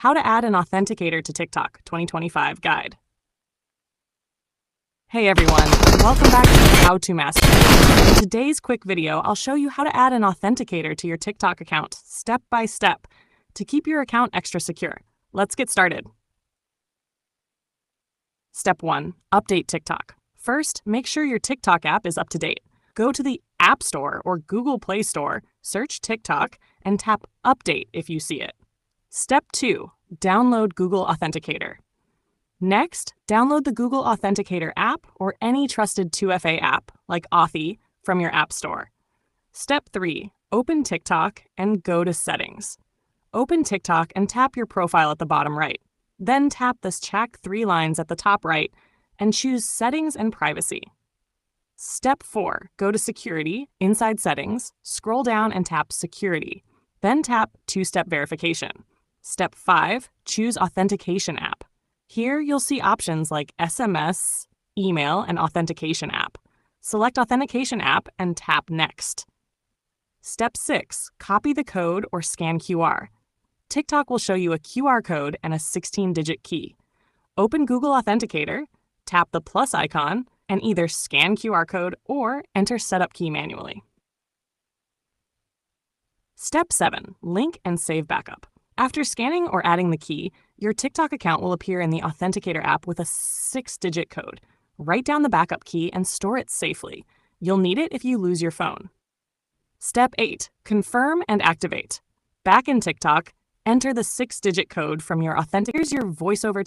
How to Add an Authenticator to TikTok 2025 Guide. Hey everyone, and welcome back to How to Master. In today's quick video, I'll show you how to add an authenticator to your TikTok account, step by step, to keep your account extra secure. Let's get started. Step 1. Update TikTok. First, make sure your TikTok app is up to date. Go to the App Store or Google Play Store, search TikTok, and tap Update if you see it. Step 2. Download Google Authenticator. Next, download the Google Authenticator app or any trusted 2FA app, like Authy, from your App Store. Step 3. Open TikTok and go to Settings. Open TikTok and tap your profile at the bottom right. Then tap this check 3 lines at the top right and choose Settings and Privacy. Step 4. Go to Security, inside Settings, scroll down and tap Security. Then tap Two-Step Verification. Step 5. Choose Authentication app. Here you'll see options like SMS, email, and Authentication app. Select Authentication app and tap Next. Step 6. Copy the code or scan QR. TikTok will show you a QR code and a 16-digit key. Open Google Authenticator, tap the plus icon, and either scan QR code or enter setup key manually. Step 7. Link and save backup. After scanning or adding the key, your TikTok account will appear in the Authenticator app with a 6-digit code. Write down the backup key and store it safely. You'll need it if you lose your phone. Step 8. Confirm and activate. Back in TikTok, enter the 6-digit code from your Authenticator. Here's your voiceover